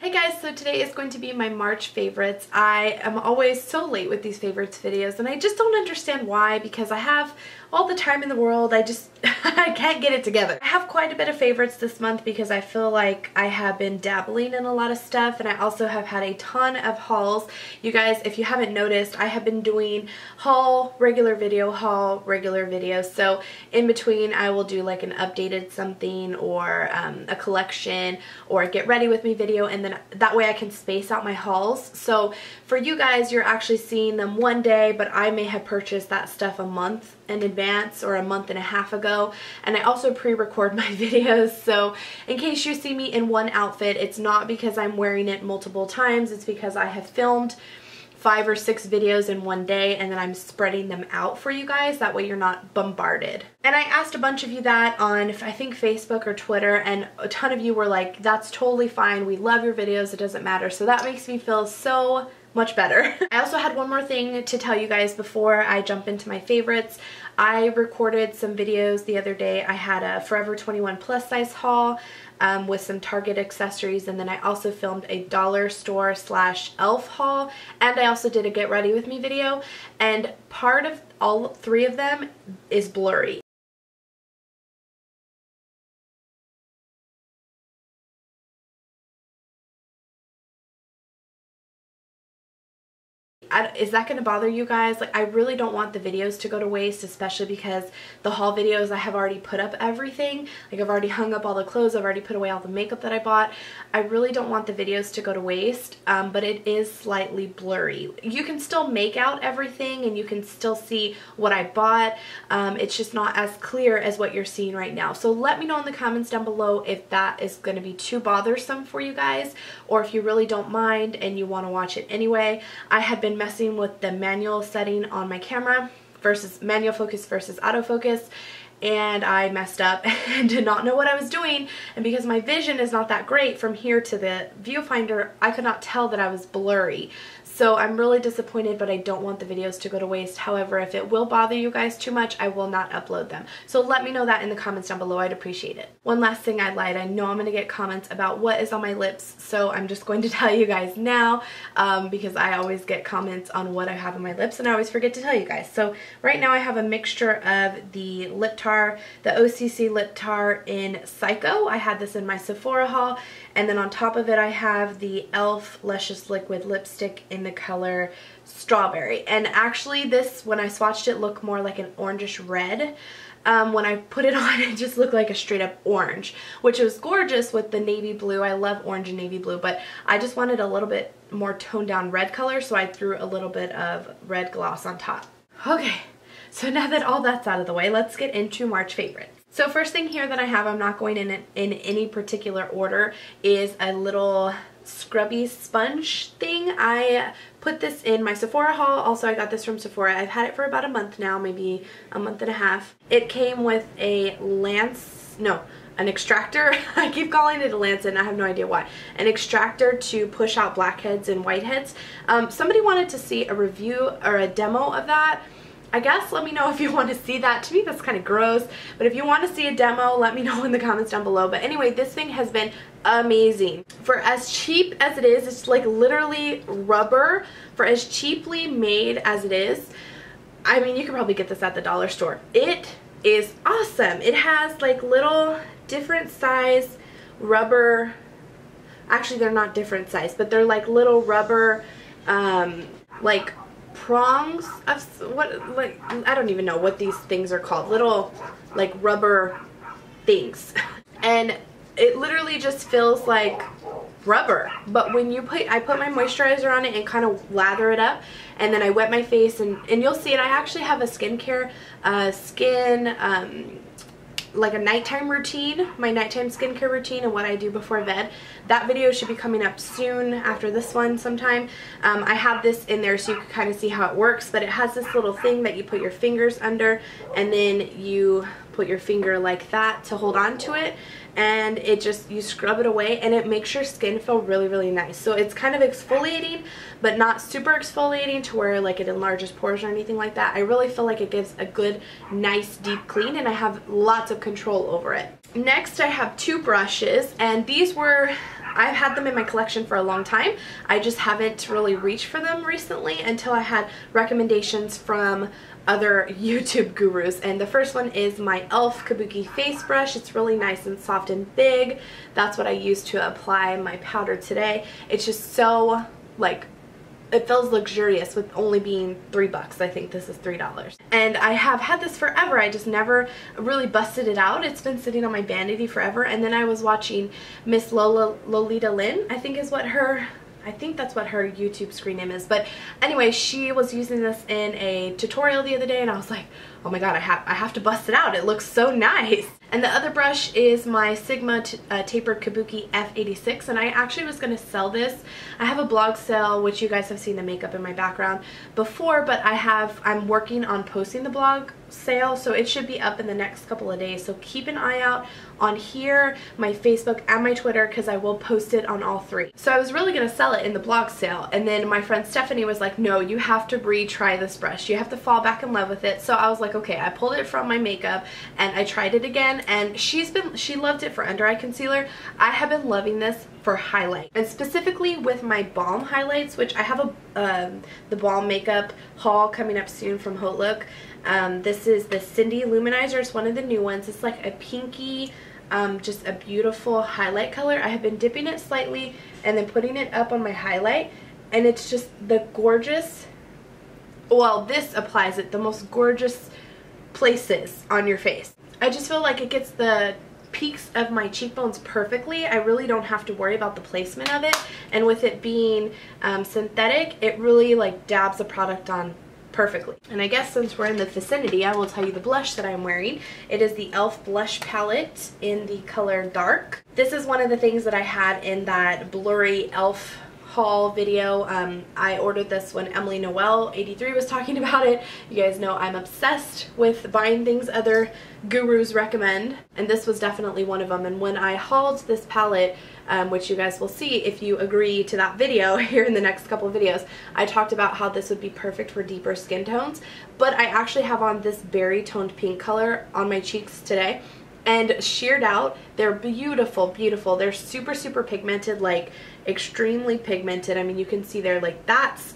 Hey guys, so today is going to be my March favorites. I am always so late with these favorites videos and I just don't understand why, because I have all the time in the world. I can't get it together. I have quite a bit of favorites this month because I feel like I have been dabbling in a lot of stuff, and I also have had a ton of hauls. You guys, if you haven't noticed, I have been doing haul, regular video, haul, regular video. So in between I will do like an updated something or a collection or a get ready with me video, and then that way I can space out my hauls. So for you guys, you're actually seeing them one day, but I may have purchased that stuff a month in advance or a month and a half ago. And I also pre-record my videos, so in case you see me in one outfit, it's not because I'm wearing it multiple times. It's because I have filmed 5 or 6 videos in one day and then I'm spreading them out for you guys. That way you're not bombarded. And I asked a bunch of you that on, I think, Facebook or Twitter, and a ton of you were like, that's totally fine, we love your videos, it doesn't matter. So that makes me feel so much better. I also had one more thing to tell you guys before I jump into my favorites. I recorded some videos the other day. I had a Forever 21 plus size haul with some Target accessories, and then I also filmed a dollar store / elf haul, and I also did a get ready with me video, and part of all 3 of them is blurry. Is that going to bother you guys? Like, I really don't want the videos to go to waste, especially because the haul videos, I have already put up everything. Like, I've already hung up all the clothes, I've already put away all the makeup that I bought. I really don't want the videos to go to waste, but it is slightly blurry. You can still make out everything and you can still see what I bought. It's just not as clear as what you're seeing right now. So let me know in the comments down below if that is going to be too bothersome for you guys, or if you really don't mind and you want to watch it anyway. I had been messing with the manual setting on my camera versus manual focus versus autofocus, and I messed up and did not know what I was doing, and because my vision is not that great from here to the viewfinder, I could not tell that I was blurry. So I'm really disappointed, but I don't want the videos to go to waste. However, if it will bother you guys too much, I will not upload them. So let me know that in the comments down below. I'd appreciate it. One last thing, I lied. I know I'm going to get comments about what is on my lips, so I'm just going to tell you guys now because I always get comments on what I have on my lips and I always forget to tell you guys. So right now I have a mixture of the lip tar, the OCC lip tar in Psycho. I had this in my Sephora haul, and then on top of it I have the e.l.f. Luscious Liquid Lipstick in the color Strawberry. And actually this, when I swatched it, looked more like an orangish red. When I put it on, it just looked like a straight up orange, which was gorgeous with the navy blue. I love orange and navy blue, but I just wanted a little bit more toned down red color, so I threw a little bit of red gloss on top. Okay, so now that all that's out of the way, let's get into March favorites. So first thing here that I have, I'm not going in any particular order, is a little scrubby sponge thing. I put this in my Sephora haul. Also, I got this from Sephora. I've had it for about a month now, maybe a month and a half. It came with a an extractor. I keep calling it a lancet and I have no idea why. An extractor to push out blackheads and whiteheads. Somebody wanted to see a review or a demo of that. I guess let me know if you want to see that. To me, that's kind of gross, but if you want to see a demo, let me know in the comments down below. But anyway, this thing has been amazing. For as cheap as it is, it's like literally rubber. For as cheaply made as it is, I mean, you could probably get this at the dollar store. It is awesome. It has like little different size rubber, actually they're not different size, but they're like little rubber like prongs of what, like, I don't even know what these things are called, little like rubber things, and it literally just feels like rubber. But when you I put my moisturizer on it and kind of lather it up, and then I wet my face, and you'll see it. I actually have a skincare like a nighttime routine, my nighttime skincare routine and what I do before bed. That video should be coming up soon after this one sometime. I have this in there so you can kind of see how it works, but it has this little thing that you put your fingers under, and then you put your finger like that to hold on to it, and it just, you scrub it away and it makes your skin feel really, really nice. So it's kind of exfoliating, but not super exfoliating to where like it enlarges pores or anything like that. I really feel like it gives a good, nice, deep clean, and I have lots of control over it. Next, I have 2 brushes, and these were I've had them in my collection for a long time. I just haven't really reached for them recently until I had recommendations from other YouTube gurus. And the first one is my e.l.f. Kabuki face brush. It's really nice and soft and big. That's what I use to apply my powder today. It's just so, like, it feels luxurious with only being $3. I think this is $3. And I have had this forever. I just never really busted it out. It's been sitting on my vanity forever. And then I was watching Miss Lolita Lynn, I think that's what her YouTube screen name is. But anyway, she was using this in a tutorial the other day and I was like, oh my god, I have to bust it out. It looks so nice. And the other brush is my Sigma Tapered Kabuki F86, and I actually was going to sell this. I have a blog sale, which you guys have seen the makeup in my background before, but I'm working on posting the blog sale, so it should be up in the next couple of days. So keep an eye out on here, my Facebook, and my Twitter, because I will post it on all three. So I was really going to sell it in the blog sale, and then my friend Stephanie was like, no, you have to retry this brush. You have to fall back in love with it. So I was like, okay, I pulled it from my makeup and I tried it again, and she loved it for under eye concealer. I have been loving this for highlight, and specifically with my balm highlights, which I have the balm makeup haul coming up soon from Haute Look. This is the Cindy Luminizer. It's one of the new ones. It's like a pinky, just a beautiful highlight color. I have been dipping it slightly and then putting it up on my highlight, and it's just the gorgeous, well, this applies it the most gorgeous places on your face. I just feel like it gets the peaks of my cheekbones perfectly. I really don't have to worry about the placement of it, and with it being synthetic, it really like dabs the product on perfectly. And I guess since we're in the vicinity, I will tell you the blush that I'm wearing. It is the e.l.f. blush palette in the color Dark. This is one of the things that I had in that blurry e.l.f. haul video. I ordered this when Emily Noel 83 was talking about it. You guys know I'm obsessed with buying things other gurus recommend, and this was definitely one of them. And when I hauled this palette, which you guys will see if you agree to that video here in the next couple of videos, I talked about how this would be perfect for deeper skin tones, but I actually have on this berry toned pink color on my cheeks today, and sheared out. They're beautiful, beautiful. They're super, super pigmented, like extremely pigmented. I mean, you can see they're like, that's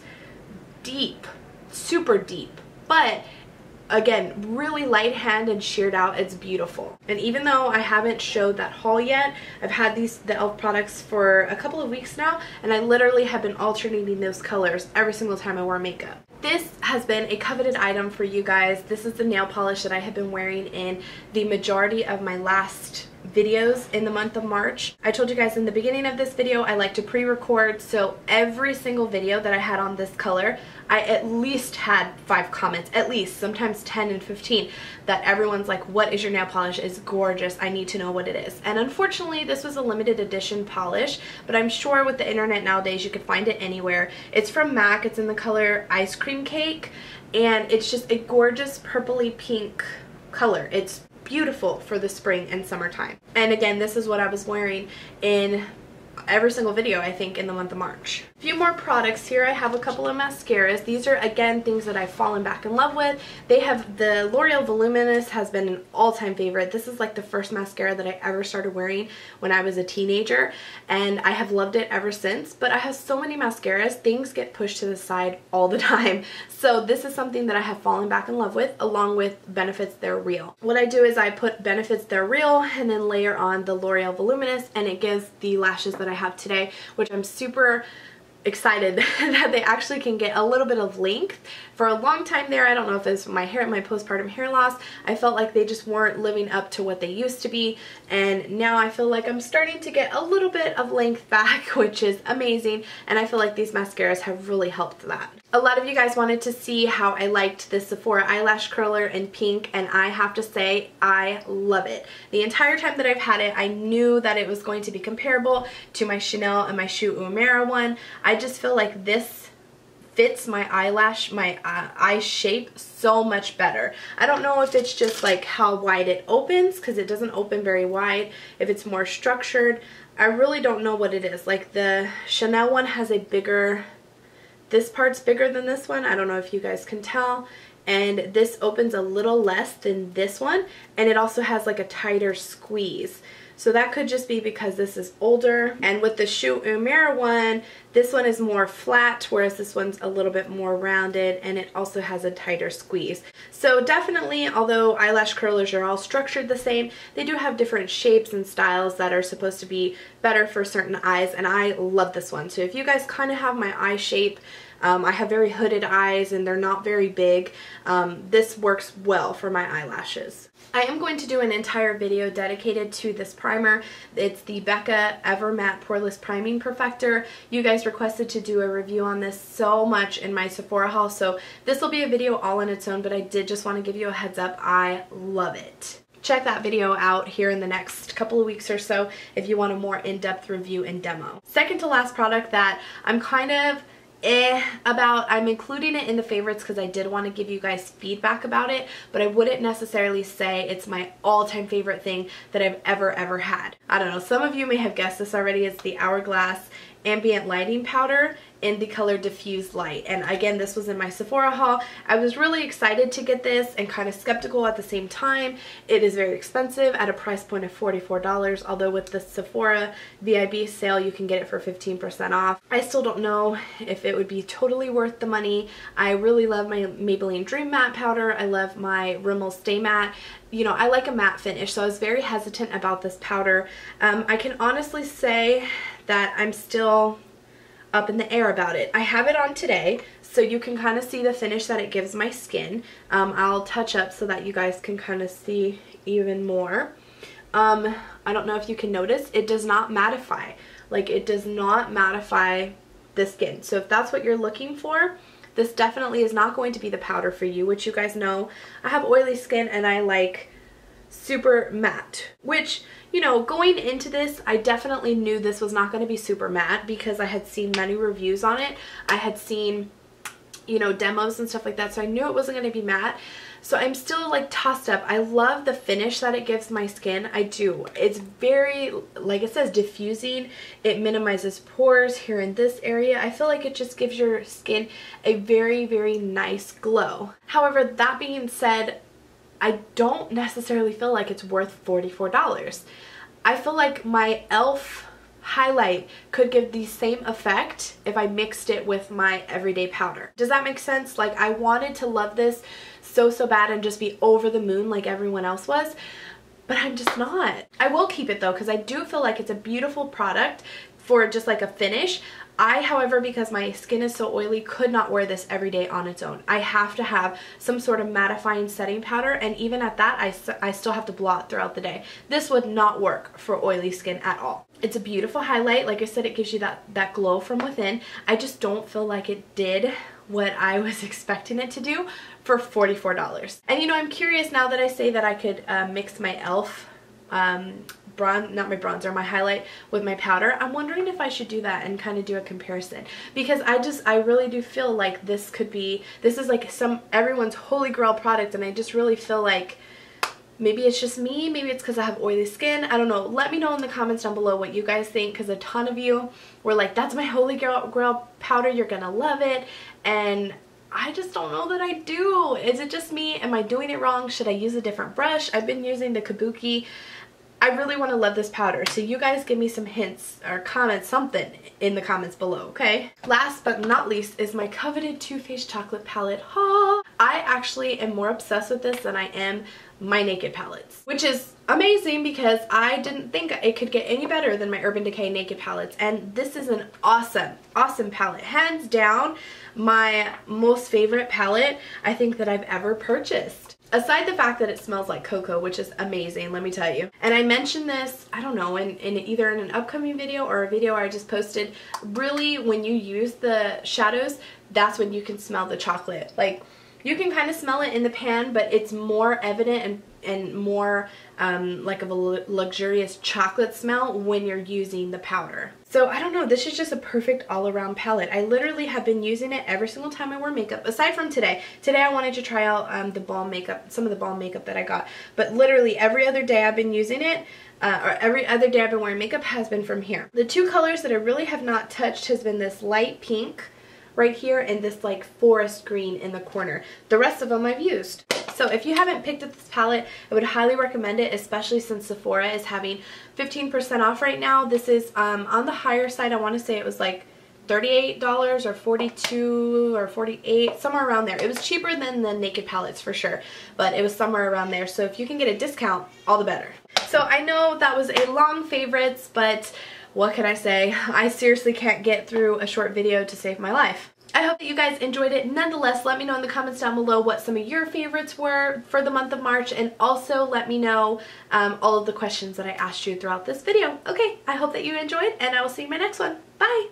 deep, super deep, but again, really light hand and sheared out. It's beautiful. And even though I haven't showed that haul yet, I've had the e.l.f. products for a couple of weeks now, and I literally have been alternating those colors every single time I wear makeup. This has been a coveted item for you guys. This is the nail polish that I have been wearing in the majority of my last videos in the month of March. I told you guys in the beginning of this video I like to pre-record, so every single video that I had on this color, I at least had 5 comments, at least, sometimes 10 and 15, that everyone's like, what is your nail polish? It's gorgeous, I need to know what it is. And unfortunately this was a limited edition polish, but I'm sure with the internet nowadays you could find it anywhere. It's from MAC, it's in the color Ice Cream Cake, and it's just a gorgeous purpley pink color. It's beautiful for the spring and summertime. And again, this is what I was wearing in every single video, I think, in the month of March. A few more products here. I have a couple of mascaras. These are, again, things that I've fallen back in love with. They have the L'Oreal Voluminous has been an all-time favorite. This is like the first mascara that I ever started wearing when I was a teenager, and I have loved it ever since. But I have so many mascaras, things get pushed to the side all the time. So this is something that I have fallen back in love with, along with Benefits They're Real. What I do is I put Benefits They're Real and then layer on the L'Oreal Voluminous, and it gives the lashes that I have today, which I'm super excited that they actually can get a little bit of length. For a long time there, I don't know if it's my postpartum hair loss, I felt like they just weren't living up to what they used to be, and now I feel like I'm starting to get a little bit of length back, which is amazing, and I feel like these mascaras have really helped that. A lot of you guys wanted to see how I liked this Sephora eyelash curler in pink, and I have to say I love it. The entire time that I've had it, I knew that it was going to be comparable to my Chanel and my Shu Uemura one. I just feel like this fits my eyelash, my eye shape so much better. I don't know if it's just like how wide it opens, because it doesn't open very wide, if it's more structured. I really don't know what it is. Like the Chanel one has a bigger, this part's bigger than this one. I don't know if you guys can tell. And this opens a little less than this one, and it also has like a tighter squeeze. So that could just be because this is older. And with the Shu Uemura one, this one is more flat, whereas this one's a little bit more rounded, and it also has a tighter squeeze. So definitely, although eyelash curlers are all structured the same, they do have different shapes and styles that are supposed to be better for certain eyes, and I love this one. So if you guys kind of have my eye shape, I have very hooded eyes and they're not very big, this works well for my eyelashes. I am going to do an entire video dedicated to this primer. It's the Becca Ever Matte Poreless Priming Perfector. You guys requested to do a review on this so much in my Sephora haul, so this will be a video all on its own, but I did just want to give you a heads up. I love it. Check that video out here in the next couple of weeks or so if you want a more in-depth review and demo. Second to last product that I'm kind of about, I'm including it in the favorites because I did want to give you guys feedback about it, but I wouldn't necessarily say it's my all-time favorite thing that I've ever had. I don't know, some of you may have guessed this already. It's the Hourglass Ambient Lighting Powder in the color Diffuse Light. And again, this was in my Sephora haul. I was really excited to get this and kind of skeptical at the same time. It is very expensive at a price point of $44, although with the Sephora VIB sale you can get it for 15% off. I still don't know if it would be totally worth the money. I really love my Maybelline Dream Matte Powder. I love my Rimmel Stay Matte. You know, I like a matte finish, so I was very hesitant about this powder. I can honestly say that I'm still up in the air about it. I have it on today, so you can kind of see the finish that it gives my skin. I'll touch up so that you guys can kind of see even more. I don't know if you can notice, it does not mattify. Like, it does not mattify the skin. So if that's what you're looking for, this definitely is not going to be the powder for you, which you guys know I have oily skin and I like super matte, which, you know, going into this, I definitely knew this was not going to be super matte because I had seen many reviews on it. I had seen, you know, demos and stuff like that, so I knew it wasn't going to be matte. So I'm still like tossed up. I love the finish that it gives my skin. I do. It's very, like it says, diffusing. It minimizes pores here in this area. I feel like it just gives your skin a very nice glow. However, that being said, I don't necessarily feel like it's worth $44. I feel like my e.l.f. highlight could give the same effect if I mixed it with my everyday powder. Does that make sense? Like, I wanted to love this so bad and just be over the moon like everyone else was, but I'm just not. I will keep it though because I do feel like it's a beautiful product for just like a finish. I, however, because my skin is so oily, could not wear this every day on its own. I have to have some sort of mattifying setting powder, and even at that, I still have to blot throughout the day. This would not work for oily skin at all. It's a beautiful highlight. Like I said, it gives you that glow from within. I just don't feel like it did what I was expecting it to do for $44. And you know, I'm curious now that I say that I could mix my e.l.f. My highlight with my powder. I'm wondering if I should do that and kind of do a comparison, because I really do feel like this is like everyone's holy grail product, and I just really feel like maybe it's just me, maybe it's because I have oily skin, I don't know. Let me know in the comments down below what you guys think, because a ton of you were like, that's my holy grail powder, you're gonna love it, and I just don't know that I do. Is it just me? Am I doing it wrong? Should I use a different brush? I've been using the Kabuki. I really want to love this powder, so you guys give me some hints or comments, something in the comments below, okay? Last but not least is my coveted Too Faced Chocolate Palette haul. I actually am more obsessed with this than I am my Naked palettes, which is amazing because I didn't think it could get any better than my Urban Decay Naked palettes, and this is an awesome palette. Hands down, my most favorite palette I think that I've ever purchased. Aside the fact that it smells like cocoa, which is amazing, let me tell you. And I mentioned this, I don't know, in either in an upcoming video or a video I just posted. Really, when you use the shadows, that's when you can smell the chocolate. Like, you can kind of smell it in the pan, but it's more evident and more like of a luxurious chocolate smell when you're using the powder. So I don't know, this is just a perfect all-around palette. I literally have been using it every single time I wear makeup, aside from today. Today I wanted to try out the balm makeup, some of the balm makeup that I got, but literally every other day I've been using it, or every other day I've been wearing makeup has been from here. The two colors that I really have not touched has been this light pink right here and this like forest green in the corner. The rest of them I've used. So if you haven't picked up this palette, I would highly recommend it, especially since Sephora is having 15% off right now. This is on the higher side. I want to say it was like $38 or $42 or $48, somewhere around there. It was cheaper than the Naked palettes for sure, but it was somewhere around there. So if you can get a discount, all the better. So I know that was a long favorites, but what can I say? I seriously can't get through a short video to save my life. I hope that you guys enjoyed it. Nonetheless, let me know in the comments down below what some of your favorites were for the month of March, and also let me know all of the questions that I asked you throughout this video. Okay, I hope that you enjoyed, and I will see you in my next one. Bye!